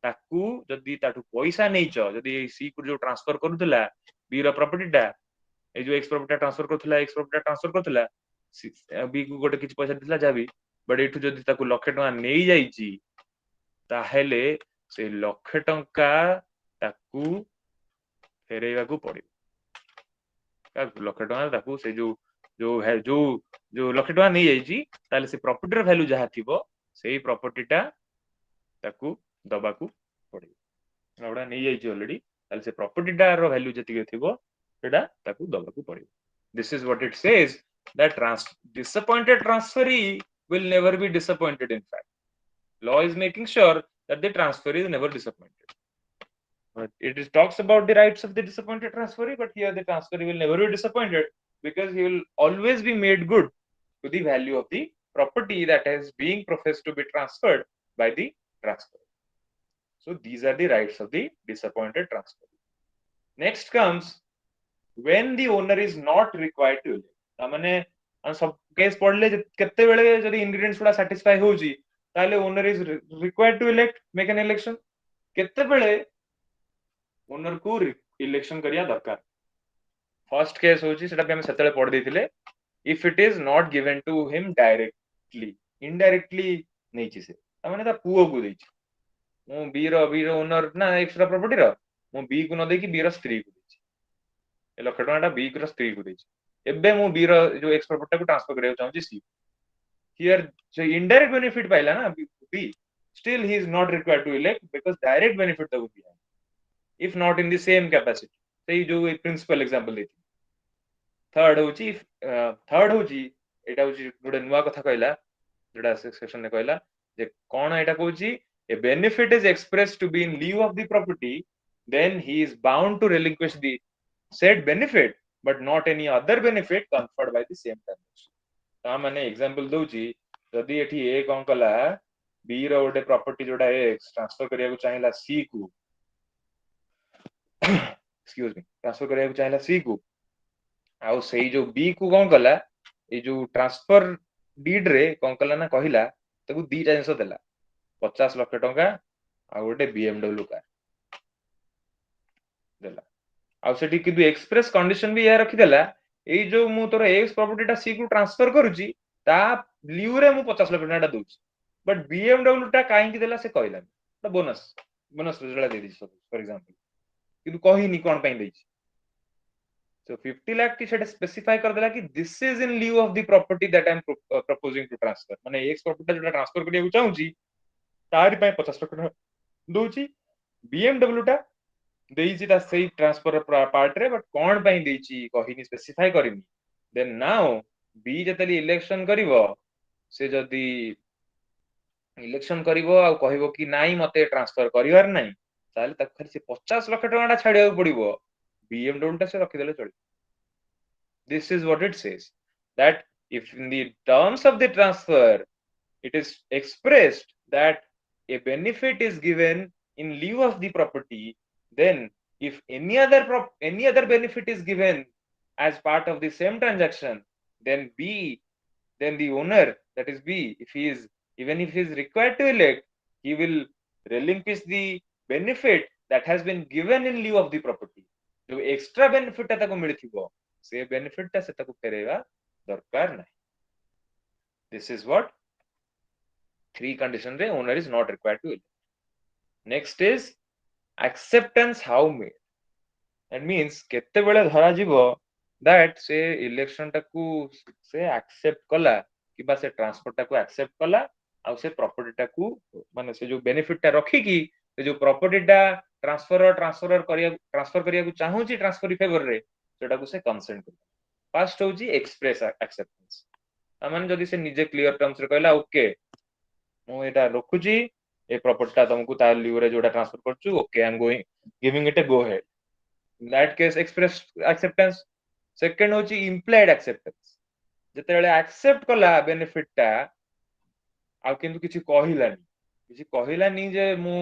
ତାକୁ ଯଦି ତାଠୁ ପଇସା ନେଇଛ, ଯଦି ଏଇ ସି କୁ ଯୋଉ ଟ୍ରାନ୍ସଫର କରୁଥିଲା ବି ର ପ୍ରପର୍ଟି ଟା, ଏଇ ଯୋଉ ଏକ୍ସ ପ୍ରପର୍ଟି ଟା ଟ୍ରାନ୍ସଫର କରୁଥିଲା, ବି କୁ ଗୋଟେ କିଛି ପଇସା ଦେଇଥିଲା ଯାହାବି, ବଟ୍ ଏଇଠୁ ଯଦି ତାକୁ ଲକ୍ଷେ ଟଙ୍କା ନେଇଯାଇଛି, ତାହେଲେ ସେ ଲକ୍ଷେ ଟଙ୍କା ତାକୁ ଫେରେଇବାକୁ ପଡିବ। ଲକ୍ଷେ ଟଙ୍କା ତାକୁ ସେ ଯୋଉ ଯୋଉ ଯୋଉ ଯୋଉ ଲକ୍ଷେ ଟଙ୍କା ନେଇଯାଇଛି, ତାହେଲେ ସେ ପ୍ରପର୍ଟିର ଭ୍ୟାଲ୍ୟୁ ଯାହା ଥିବ ସେଇ ପ୍ରପର୍ଟି ଟା ତାକୁ ଦବାକୁ ପଡିବ। ଗୁଡା ନେଇଯାଇଛି ଅଲରେଡି, ତାହେଲେ ସେ ପ୍ରପର୍ଟିଟାର ଭ୍ୟାଲ୍ୟୁ ଯେତିକି ଥିବ ସେଟା ତାକୁ ଦବାକୁ ପଡିବ। This is what it says, that disappointed transferee will never be disappointed. In fact, law is making sure that the transferee is never disappointed. But talks about the rights of the disappointed transferee, but here the transferee will never be disappointed because he will always be made good to the value of the property that is being professed to be transferred by the transfer. So these are the rights of the disappointed transfer. Next comes when the owner is not required to elect. तामाने सब case पढ़ले केते बेले जदी ingredients गुडा satisfy होउची ताले owner is required to elect make an election केते बेले owner को इलेक्शन करिया दरकार फर्स्ट केस होउची सेटा पे हम सेतले पढ़ देथिले if it is not given to him directly indirectly नहीं छी से तामाने ता पुओ को देछि मु बी रो ओनर ना एक्स्ट्रा प्रॉपर्टी रो मु बी को न देकी बी रो स्त्री को देछि ए लक्ष टका बी को स्त्री को देछि एबे मु बी रो जो एक्स प्रॉपर्टी को ट्रांसफर करिया चाहूची सी हियर जो इनडायरेक्ट बेनिफिट पाइला ना B still he is not required to elect because direct benefit तक भी है if not in the same capacity सही जो एक प्रिंसिपल एग्जांपल देती थर्ड होची एटा होची गोटे नुवा कथा कहला जेटा सेक्शन ने कहला जे कोन एटा कहूची a benefit is expressed to be in lieu of the property then he is bound to relinquish the said benefit but not any other benefit conferred by the same transaction ता माने example दोची जदी एठी ए कोन कला B रो गोटे property जोड़ा x transfer करिया को चाहिला सी को एक्सक्यूज मी ट्रांसफर करिया को चाहिला सी को आउ सेई जो बी को कोन कला ए जो ट्रांसफर डीड रे कोन कला ना कहिला ताकू दीटा जिंस देला 50 लाख टका आ गोटे बीएमडब्ल्यू कार देला आउ सेठी किदु एक्सप्रेस कंडीशन भी या रखि देला ए जो मु तोर एक्स प्रॉपर्टी टा सी को ट्रांसफर करूची ता ल्यू रे मु 50 लाख टका दोची बट बीएमडब्ल्यू टा काहे कि देला से कहला तो बोनस बोनस रिजल्ट दे दी फॉर एग्जांपल किदु कहिनी कोन पई देची so 50 lakh टी सेट स्पेसिफाई कर देला कि this is in lieu of the property that I am proposing to transfer माने एक्स प्रॉपर्टी जो ट्रांसफर करिया चाहूची तारि पई 50 लाख टका दोची बीएमडब्ल्यू टा देइची ता सही ट्रांसफर पार्ट रे बट कोन पई देइची कहिनी स्पेसिफाई करिनी देन नाउ बी जतली इलेक्शन करिवो से जदी इलेक्शन करिवो आ कहइबो कि नाइ मते ट्रांसफर करिवार नाही ताले तक खाली से 50 लाख टका छाडिया पड़िबो बीएमडब्ल्यू टा से रखि देले चली this is what it says that if in the terms of the transfer it is expressed that a benefit is given in lieu of the property then if any other benefit is given as part of the same transaction then the owner that is B if he is even if he is required to elect he will relinquish the benefit that has been given in lieu of the property जो extra benefit ताको मिलिथिबो से benefit ता से ताको फेरेवा दरकार नाही this is what three condition रे owner is not required to elect next is acceptance how made that means केते बेले धरा जीवो दैट से इलेक्शन टाकू से एक्सेप्ट कला किबा से ट्रांसफर टाकू एक्सेप्ट कला आ से प्रॉपर्टी टाकू माने से जो बेनिफिट ता रखी की से जो प्रॉपर्टी टा ट्रांसफर करिया को चाहूची ट्रांसफर फेवर रे सेटा को से कंसेंट कर फर्स्ट होची एक्सप्रेस एक्सेप्टेंस माने जदी से निजे क्लियर टर्म्स रे कहला ओके मु एटा रखुची ए प्रॉपर्टी ता तुमको ता ल्यू रे जोडा ट्रांसफर करछु okay I am going giving it a go ahead in that case express acceptance second होची इंप्लाइड एक्सेप्टेंस जते बेले एक्सेप्ट कला बेनिफिट ता आ किंतु किछि कहिलानी जे मु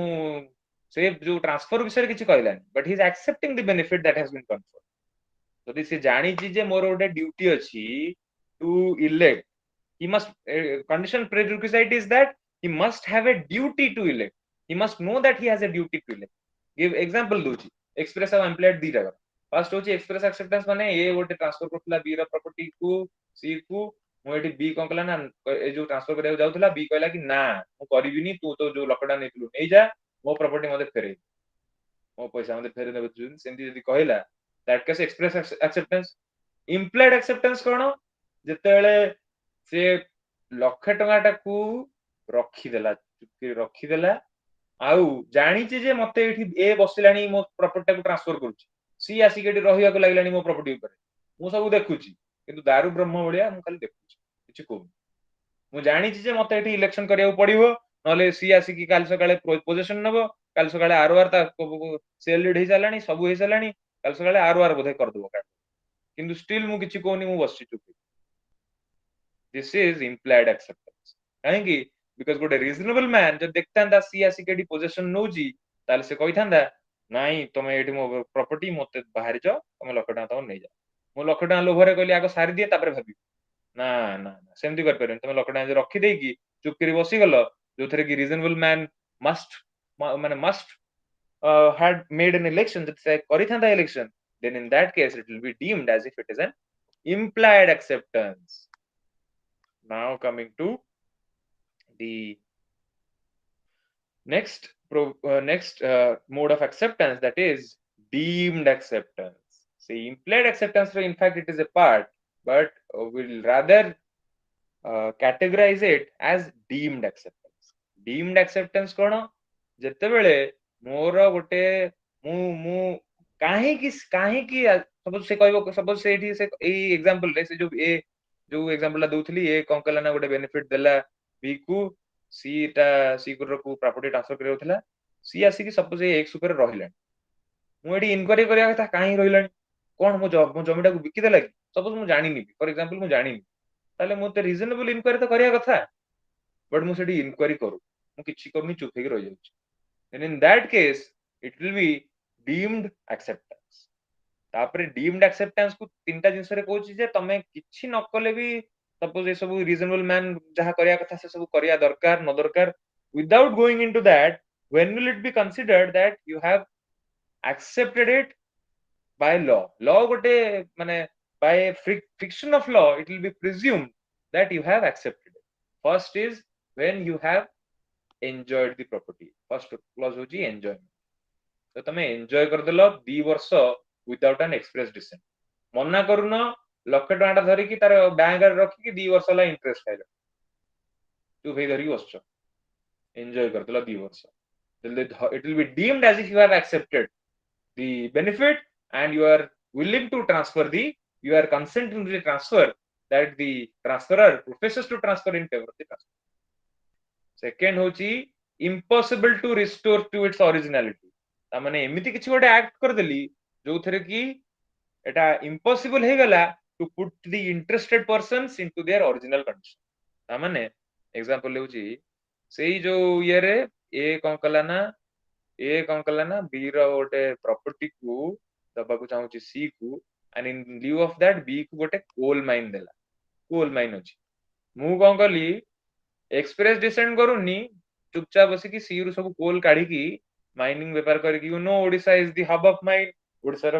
से जो ट्रांसफर विषय किछि कहिलानी but he is accepting the benefit that has been conferred जदी से जानी छी जे मोर ओडे ड्यूटी अछि to elect he must condition prerequisite is that he must have a duty to elect he must know that he has a duty to elect give example Dochi express of employed दी जगह first होची express acceptance माने ए गोटे transfer करथला B रा property को सी को मु एठी B कोन कला ना ए जो ट्रांसफर करिया जाउथला बी कहला कि ना मु करबिनी तू तो जो लकड़ा नेतलु नै जा मो प्रॉपर्टी मते फेरे मो पैसा मते फेरे देबे जुन सेंती जदी कहला that case express acceptance implied acceptance कोन जेतेले से लक्ष टका को रखिदेला आउ जानी जे मते एठी ए बसिलानी मो प्रॉपर्टी को ट्रांसफर करूची सी आसी केटी रहिया को लागलानी मो प्रॉपर्टी ऊपर मु सब देखुची किंतु दारू ब्रह्म भलिया मु खाली देखुची किछि को मु जानी जे मते एठी इलेक्शन करिया पड़िबो नले सी आसी की काल सकाळे पोजीशन नबो काल सकाळे आरआर ता सेल लीड हे जालानी सब हे जालानी काल सकाळे आरआर बोधे कर दबो किंतु स्टिल मु किछि कोनी मु बसची चुप This is implied acceptance. କାହିଁକି? Because ଗୋଟେ reasonable man ଯଦି ଦେଖିଥାନ୍ତା ସି ଆସିକି ଏଠି possession ନଉଛି ତାହେଲେ ସେ କହିଥାନ୍ତା ନାଇଁ ତମେ ଏଠି ମୋ property ମତେ ବାହାରିଛ ତମେ ଲକ୍ଷ ଟଙ୍କା ତମର ନେଇଯାଅ। ମୁଁ ଲକ୍ଷ ଟଙ୍କା ଲୋଭରେ କହିଲି ଆଗ ସାରିଦିଏ ତାପରେ ଭାବିବି। ନା ନା ନା ସେମିତି କରିପାରିବନି। ତମେ ଲକ୍ଷ ଟଙ୍କା ରଖିଦେଇକି ଚୁପ କରି ବସିଗଲ ଯୋଉଥିରେ କି reasonable man must ମାନେ must had made an election ଯଦି ସେ କରିଥାନ୍ତା election then in that case it will be deemed as if it is an implied acceptance. Now coming to the next mode of acceptance, that is deemed acceptance. See, implied acceptance, in fact, it is a part, but we'll rather categorize it as deemed acceptance. Deemed acceptance କଣ? ଯେତେବେଳେ ମୋର ଗୋଟେ ମୁଁ ମୁଁ କାହିଁକି କାହିଁକି suppose ସେ କହିବ ସପୋଜ ସେଇଠି ସେ ଏଇ ଏକ୍ସାମ୍ପଲ ରେ ସେ ଯୋଉ ଏକ୍ସାମ୍ପଲ ଟା ଦଉଥିଲି ଏ କଣ କଲା ନା ଗୋଟେ ବେନିଫିଟ ଦେଲା ବି କୁ ସି ଟା ସି ର କୁ ପ୍ରପର୍ଟି ଟ୍ରାନ୍ସଫର କରିବାକୁ ଥିଲା ସି ଆସିକି ସପୋଜ ଏ ଏକ୍ସ ଉପରେ ରହିଲାଣି ମୁଁ ଏଠି ଇନକ୍ୱାରି କରିବା କଥା କାହିଁ ରହିଲାଣି କଣ ମୋ ଜମିଟାକୁ ବିକିଦେଲା କି ସପୋଜ ମୁଁ ଜାଣିନି ଫର ଏକ୍ସାମ୍ପଲ ମୁଁ ଜାଣିନି ତାହେଲେ ମୋତେ ରିଜନେବଲ ଇନକ୍ୱାରି ତ କରିବା କଥା ବଟ୍ ମୁଁ ସେଠି ଇନକ୍ୱାରି କରୁ ମୁଁ କିଛି କରୁନି ଚୁପ ହେଇକି ରହିଯାଉଛି then in that case it will be deemed acceptance ତାପରେ deemed acceptance କୁ ତିନିଟା ଜିନିଷରେ କହୁଛି ଯେ ତମେ କିଛି ନ କଲେ ବି ସପୋଜ ଏ ସବୁ ରିଜନେବଲ ମ୍ୟାନ ଯାହା କରିବା କଥା ସେ ସବୁ କରିବା ଦରକାର ନ ଦରକାର without going into that when will it be considered that you have accepted it by law law ଗୋଟେ ମାନେ by friction of law it will be presumed that you have accepted it first is when you have enjoyed the property first clause ହଉଛି enjoyment ତ ତମେ enjoy କରିଦେଲ 2 ବର୍ଷ without ଆନ୍ express descent ମନା କରୁନ ଲକ୍ଷେ ଟଙ୍କା ଟା ଧରିକି ତାର ବ୍ୟାଙ୍କରେ ରଖିକି 2 ବର୍ଷ ହେଲା ଇଣ୍ଟରେଷ୍ଟ ଖାଇଲ ତୁ ଭାଇ ଧରିକି ବସଛ ଏନ୍ଜୟ କରିଦେଲ 2 ବର୍ଷ it will be deemed as if you have accepted the benefit and you are willing to transfer the you are consenting to the transfer that the transferor professes to transfer in favor of the transfer second ହଉଛି impossible to restore to its originality ତାମାନେ ଏମିତି କିଛି ଗୋଟେ act କରିଦେଲି ଯୋଉଥିରେ କି ଏଟା impossible ହେଇଗଲା to put the interested persons into their original condition ତାମାନେ ଏକ୍ସାମ୍ପଲ ହେଉଛି ସେଇ ଯୋଉ ଇଏରେ ଏ କଣ କଲା ନା ବି ର ଗୋଟେ ପ୍ରପର୍ଟି କୁ ଦବାକୁ ଚାହୁଁଛି ସି କୁ and in lieu of that ବି କୁ ଗୋଟେ କୋଲ ମାଇନ ଦେଲା କୋଲ ମାଇନ ଅଛି ମୁଁ କଣ କଲି ଏକ୍ସପ୍ରେସ ଡିସେଣ୍ଡ କରୁନି ଚୁପଚାପ ବସିକି ସି ରୁ ସବୁ କୋଲ କାଢିକି ମାଇନିଂ ବେପାର କରିକି ୟୁ ନୋ ଓଡିଶା ଇଜ ଦି ହବ ଅଫ ମାଇନ ଓଡିଶାର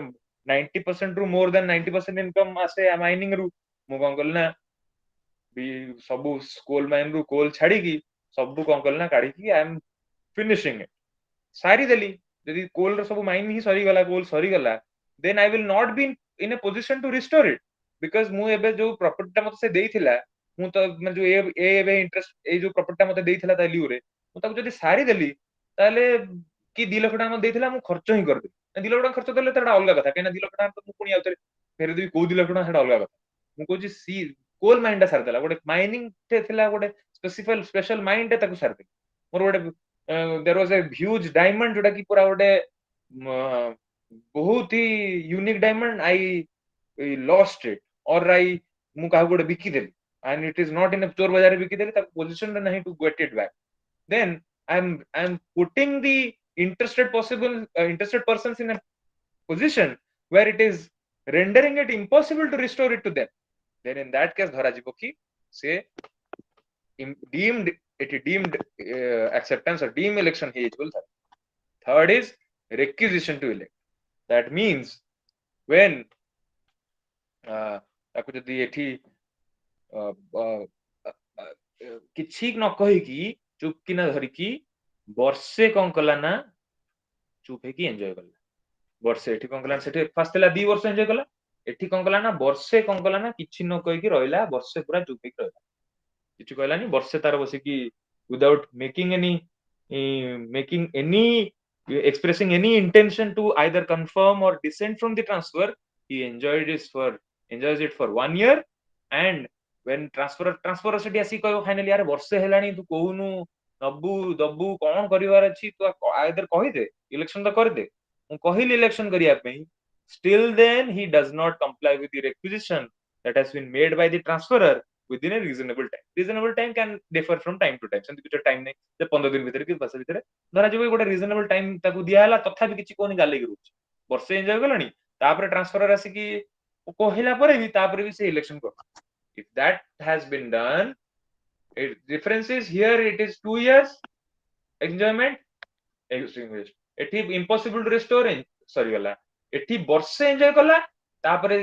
90% ରୁ ମୋର ଦେନ 90% ଇନକମ ଆସେ ମାଇନିଂ ରୁ ମୁଁ କଣ କଲି ନା ସବୁ କୋଲ ମାଇନ ରୁ କୋଲ ଛାଡିକି ସବୁ କଣ କଲି ନା କାଢିକି ଆଇ ଏମ୍ ଫିନିସିଂ ଇଟ ସାରିଦେଲି ଯଦି କୋଲ ର ସବୁ ମାଇନ ହିଁ ସରିଗଲା କୋଲ ସରିଗଲା then I will not be in a position to restore it because ମୁଁ ଏବେ ଯୋଉ ପ୍ରପର୍ଟି ଟା ମତେ ସେ ଦେଇଥିଲା ମୁଁ ତ ମାନେ ଯୋଉ ଏବେ ଇଣ୍ଟରେଷ୍ଟ ଏଇ ଯୋଉ ପ୍ରପର୍ଟି ଟା ମତେ ଦେଇଥିଲା ତା ଲିଉରେ ମୁଁ ତାକୁ ଯଦି ସାରିଦେଲି ତାହେଲେ କି 2 ଲକ୍ଷ ଟଙ୍କା ମତେ ଦେଇଥିଲା ମୁଁ ଖର୍ଚ୍ଚ ହିଁ କରିଦେଲି 2 ଲକ୍ଷ ଟଙ୍କା ଖର୍ଚ୍ଚ ଦେଲେ ସେଟା ଅଲଗା କଥା କାହିଁକିନା 2 ଲକ୍ଷ ଟଙ୍କା ତ ମୁଁ ପୁଣି ଆଉଥରେ ଫେରିଦେବି କୋଉ 2 ଲକ୍ଷ ଟଙ୍କା ସେଟା ଅଲଗା କଥା ମୁଁ କହୁଛି ସି କୋଲ ମାଇନ ଟା ସାରିଦେଲା ଗୋଟେ ମାଇନିଂ ଥିଲା ଗୋଟେ ସ୍ପେଶାଲ ମାଇନ ଟେ ତାକୁ ସାରିଦେଲି ମୋର ଗୋଟେ there was a huge diamond जोटा की पूरा गोटे बहुत ही unique diamond I lost it और आई मु काहा गोटे बिकी देली and it is not in a चोर बाजार बिकी देली ताको पोजीशन रे नहीं to get it back then I'm putting the interested persons in a position where it is rendering it impossible to restore it to them then in that case धरा जिवो कि से deemed deemed acceptance or deemed election ହେଇଯିବ third is requisition to elect that means when ତାକୁ ଯଦି ଏଠି କିଛି ନ କହିକି ଚୁପ କିନା ଧରିକି ବର୍ଷେ କଣ କଲା ନା ଚୁପ ହେଇକି ଏନ୍ଜୟ କଲା ବର୍ଷେ ଏଠି କଣ କଲା ସେଠି ଫାଷ୍ଟ ଥିଲା 2 ବର୍ଷ ଏନ୍ଜୟ କଲା ଏଠି କଣ କଲା ନା ବର୍ଷେ କଣ କଲା ନା କିଛି ନ କହିକି ରହିଲା ବର୍ଷେ ପୁରା ଚୁପ ହେଇକି ରହିଲା କିଛି କହିଲାନି ବର୍ଷେ ତାର ବସିକି without making any expressing any intention to either confirm or dissent from the transfer he enjoys it for 1 year and when transfer ସେଠି ଆସିକି କହିବ ଫାଇନାଲି ଆରେ ବର୍ଷେ ହେଲାଣି ତୁ କହୁନୁ ନବୁ ଦବୁ କଣ କରିବାର ଅଛି ତୁ ଆଇଦର କହିଦେ ଇଲେକ୍ସନ ତ କରିଦେ ମୁଁ କହିଲି ଇଲେକ୍ସନ କରିବା ପାଇଁ still then he does not comply with the requisition that has been made by the transferor within a reasonable time. Reasonable time can differ from time to time. ସେମିତି କିଛି time ନାହିଁ ଯେ 15 ଦିନ ଭିତରେ କି ବର୍ଷ ଭିତରେ ଧରାଯିବ ଗୋଟେ reasonable time ତାକୁ ଦିଆହେଲା ତଥାପି କିଛି କହୁନି ଗାଲେଇକି ରହୁଛି ବର୍ଷେ ଏଞ୍ଜୟ କଲାଣି ତାପରେ ଟ୍ରାନ୍ସଫର ଆସିକି କହିଲା ପରେ ବି ତାପରେ ବି ସେ ଇଲେକ୍ସନ କରୁ if that has been done it difference is here it is 2 years enjoyment extinguished ଏଠି impossible to restore ସରିଗଲା ଏଠି ବର୍ଷେ ଏଞ୍ଜୟ କଲା ତାପରେ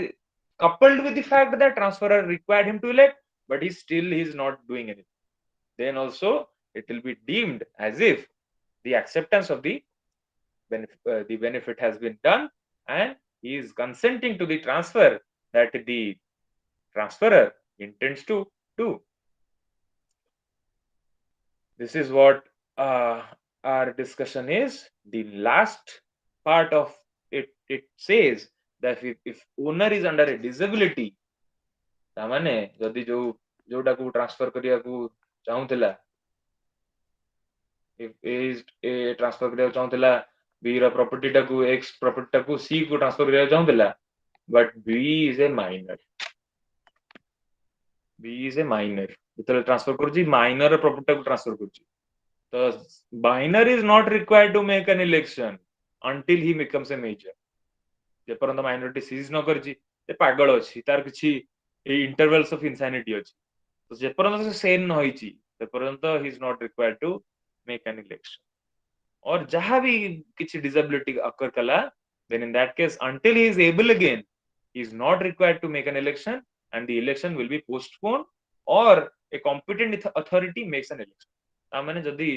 coupled with the fact that transferor required him to elect but he is not doing anything then also it will be deemed as if the acceptance of the benefit has been done and he is consenting to the transfer that the transferor intends to do. This is what our discussion is. The last part of it says that if owner is under a disability ତାମାନେ ଯଦି ଯୋଉଟାକୁ transfer କରିବାକୁ ଚାହୁଁଥିଲା transfer କରିବାକୁ ଚାହୁଁଥିଲା B ର property ଟାକୁ X property ଟାକୁ C କୁ ଟ୍ରାନ୍ସଫର କରିବାକୁ ଚାହୁଁଥିଲା but B is a minor ଯେତେବେଳେ ଟ୍ରାନ୍ସଫର କରୁଛି ମାଇନର ର ପ୍ରପର୍ଟି ଟାକୁ ଟ୍ରାନ୍ସଫର କରୁଛି ତ minor is not required to make an election until he becomes a major ଯେପର୍ଯ୍ୟନ୍ତ ମାଇନରିଟି ସିଜ୍ ନ କରିଛି ସେ ପାଗଳ ଅଛି ତାର କିଛି ଏଇ ଇଣ୍ଟରଭାଲ୍ସ ଅଫ ଇନସାନିଟି ଅଛି ତ ଯେପର୍ଯ୍ୟନ୍ତ ସେ ସେନ୍ ନ ହେଇଛି ସେପର୍ଯ୍ୟନ୍ତ he is not required to make an election और जहां भी किसी डिसेबिलिटी अकर कला then in that case until he is able again he is not required to make an election and the election will be postponed or a competent authority makes an election ता माने जदी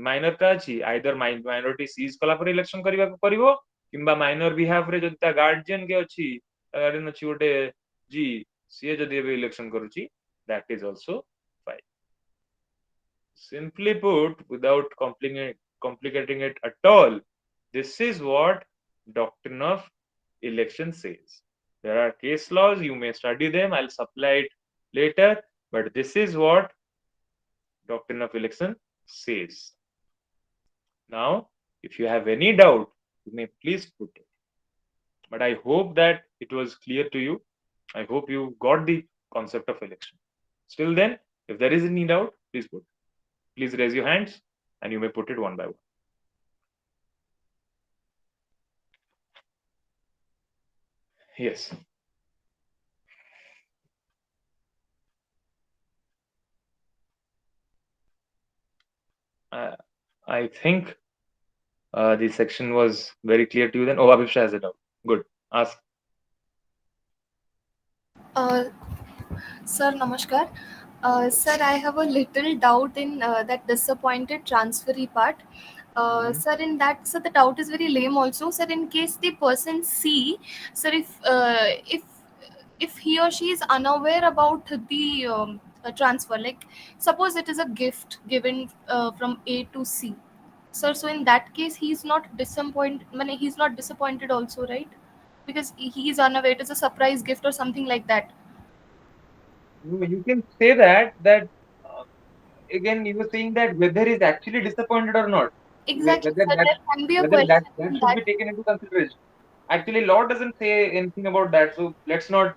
minor टा अछि either minority seize कला पर election करबा को परिबो किंबा माइनर बिहाफ रे जदी ता गार्डियन के अछि गार्डियन अछि गोटे जी सीए जदी एबे इलेक्शन करूची that is also fine. Simply put, without complicating it at all, this is what doctrine of election says. There are case laws, you may study them, I'll supply it later, but this is what doctrine of election says. Now, if you have any doubt, you may please put it. But I hope that it was clear to you. I hope you got the concept of election. Still then, if there is any doubt, please put. Please raise your hands and you may put it one by one. Yes. I think the section was very clear to you then. Oh, Abhishek has a doubt. Good. Ask. Sir, namaskar. Sir, I have a little doubt in that disappointed transferee part. Sir, in that, sir, the doubt is very lame also. Sir, in case the person C, sir, if he or she is unaware about the transfer, like suppose it is a gift given from A to C, sir. So in that case, he's not disappointed. He's not disappointed also, right? Because he is unaware. It is a surprise gift or something like that. You can say that again you were saying that whether he's actually disappointed or not, Exactly, whether sir. that There can be a question in should that. be taken into consideration. Actually, law doesn't say anything about that, so let's not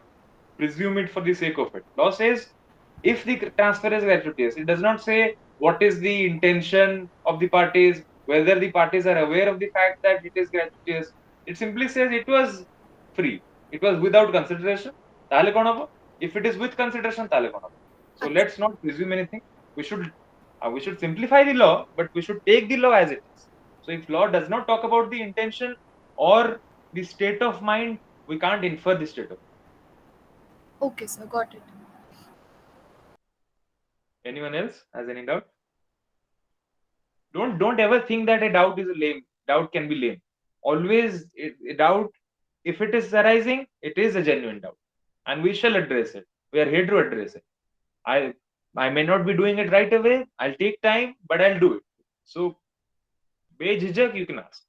presume it for the sake of it. Law says if the transfer is gratuitous, it does not say what is the intention of the parties, whether the parties are aware of the fact that it is gratuitous. It simply says it was free, it was without consideration. তাহলে কোন হবো? If it is with consideration, তাহলে কোন হবো? So Achha. let's not presume anything. We should simplify the law, but we should take the law as it is. So if law does not talk about the intention or the state of mind, we can't infer the state of mind. Okay, sir. Got it. Anyone else has any doubt? Don't ever think that a doubt is a lame. Doubt can be lame. Always a doubt, if it is arising, it is a genuine doubt, and we shall address it. We are here to address it. I may not be doing it right away. I'll take time, but I'll do it. So, bejhijak, you can ask.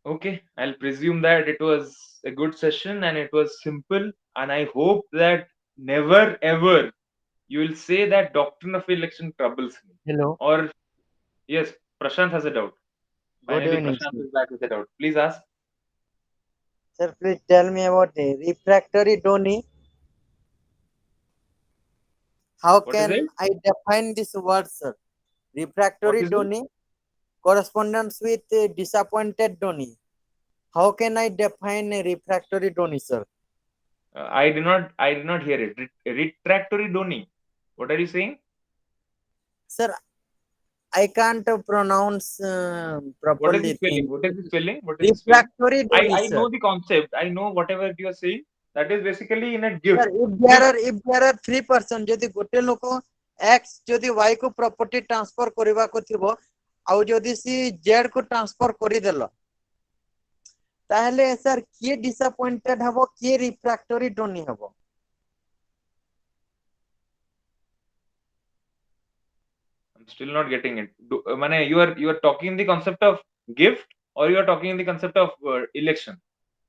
Okay, I'll presume that it was a good session and it was simple, and I hope that never ever you will say that doctrine of election troubles me. Hello, Or yes, Prashant has a doubt. good Finally, evening, Prashant sir. is back with a doubt. Please ask. Sir, please tell me about the refractory Doni. How What is can it? I define this word, sir? What Refractory is it? Doni correspondence with disappointed Doni. How can I define a refractory Doni, sir? I did not hear it. Retractory doni. What are you saying? Sir, I can't pronounce What is the properly. spelling? What is the spelling? What is the spelling? Refractory Doni, I sir. know the concept. I know whatever you are saying. That is basically in a Sir, gift. if there are 3 person, ଯଦି ଗୋଟେ ଲୋକ X ଯଦି Y କୁ property transfer କରିବାକୁ ଥିବ ଆଉ ଯଦି C Z କୁ transfer କରିଦେଲ ତାହେଲେ sir କିଏ disappointed ହବ କିଏ refractory Doni ହବ? I'm still not getting it. Mane, you are talking in the concept of gift or you are talking in the concept of election.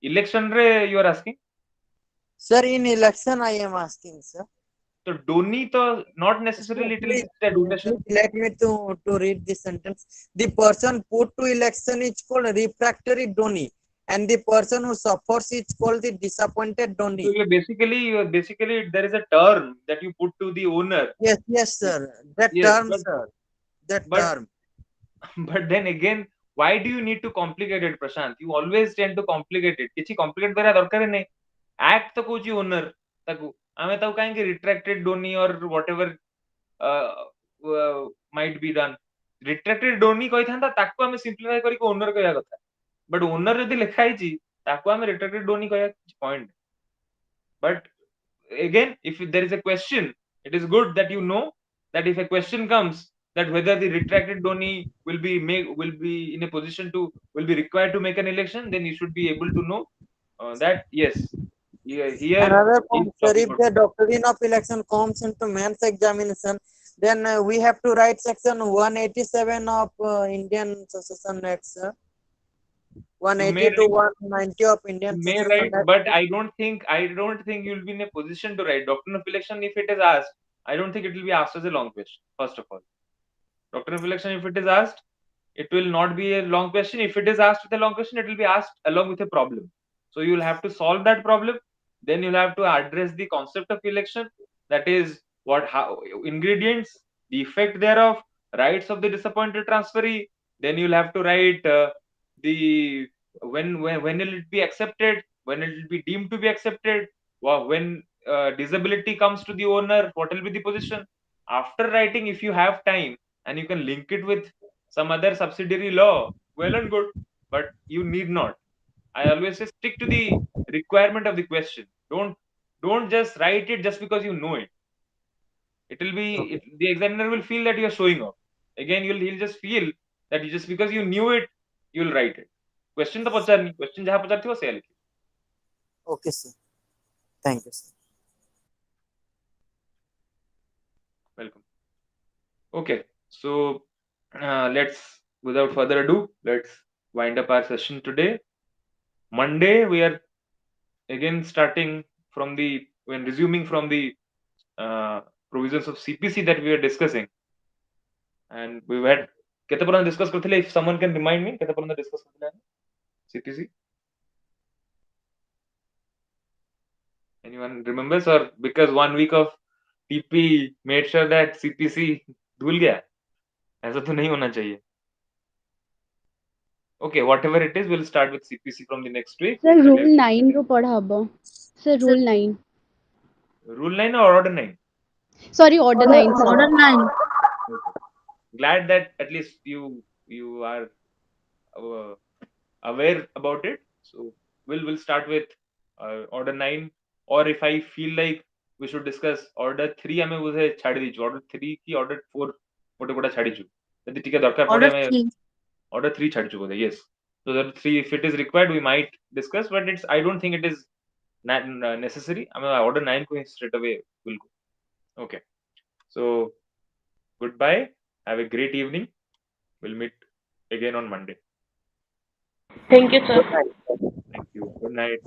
Election re you are asking. Sir, in election I am asking, sir. So doni to not necessarily it will be a donation. Please let me to read this sentence. The person put to election is called refractory Doni, and the person who suffers is called the disappointed So Doni. you are basically there is a term that you put to the owner. Yes, sir. That Yes, term, sir. That but term. but then again, why do you need to complicate it, Prashant? You always tend to complicate it. କିଛି complicate କରିବା ଦରକାର ନାହିଁ. Act ତ କହୁଛି owner ତାକୁ ଆମେ ତାକୁ କାହିଁକି retracted doni or whatever might be done. Retracted doni କହିଥାନ୍ତା ତାକୁ ଆମେ simplify କରିକି owner କହିବା କଥା. But owner ଯଦି ଲେଖା ହେଇଛି ତାକୁ ଆମେ retracted doni କହିବା କିଛି point. But again, if there is a question, it is good that you know that if a question comes that whether the retracted doni will be in a position to will be required to make an election, then you should be able to know that yes, here Another he is point, sir, talking if about. the doctrine of election comes into mains examination, then we have to write section 187 of Indian Succession Act, sir. You may 180 to write, 190 of Indian you may Succession write, Act. but I don't think you'll be in a position to write doctrine of election if it is asked. I don't think it will be asked as a long question. First of all, doctrine of election, if it is asked, it will not be a long question. If it is asked with a long question, it will be asked along with a problem. So you will have to solve that problem. Then you'll have to address the concept of election. That is how ingredients, the effect thereof, rights of the disappointed transferee. Then you'll have to write the when will it be accepted, when it will be deemed to be accepted, when disability comes to the owner, what will be the position. After writing, if you have time and you can link it with some other subsidiary law, well and good, but you need not. I always say stick to the requirement of the question. Don't just write it just because you know it. It will be Okay. the examiner will feel that you are showing off. Again, he'll just feel that just because you knew it, you'll write it. Question तो पचारनी, question जहाँ पचारती हो cell की. Okay, sir. Thank you, sir. Welcome. Okay, so without further ado, let's wind up our session today. Monday, we are again starting when resuming from the provisions of CPC that we are discussing. And we had କେତେ ପର୍ଯ୍ୟନ୍ତ discuss କରିଥିଲେ? If someone can remind me, କେତେ ପର୍ଯ୍ୟନ୍ତ discuss କରିଥିଲେ CPC? Anyone remembers, or because 1 week of TP made sure that CPC धुल गया? ऐसा तो नहीं होना चाहिए. Okay, whatever it is, we'll start with CPC from the next week. Sir That rule is 9 ରୁ ପଢା ହବ sir rule 9 rule 9 or order 9? Sorry order 9 sir Order 9. Okay. Glad that at least you are uh, aware about it. So we'll start with order 9, or if I feel like we should discuss order 3 ଆମେ ବୋଧେ ଛାଡ଼ି ଦେଇଛୁ. order 3 କି order 4 ଗୋଟେ ଗୋଟେ ଛାଡ଼ିଛୁ. ଯଦି ଟିକେ ଦରକାର ପଡେ Order ଆମେ 3. order 3 ଛାଡ଼ିଛୁ ବୋଧେ. Yes. So order 3, if it is required, we might discuss, but I don't think it is necessary. I mean, order 9 को straight away will go. Okay. So goodbye. Have a great evening. We'll meet again on Monday. Thank you, sir. Good night, sir. Thank you. Good night.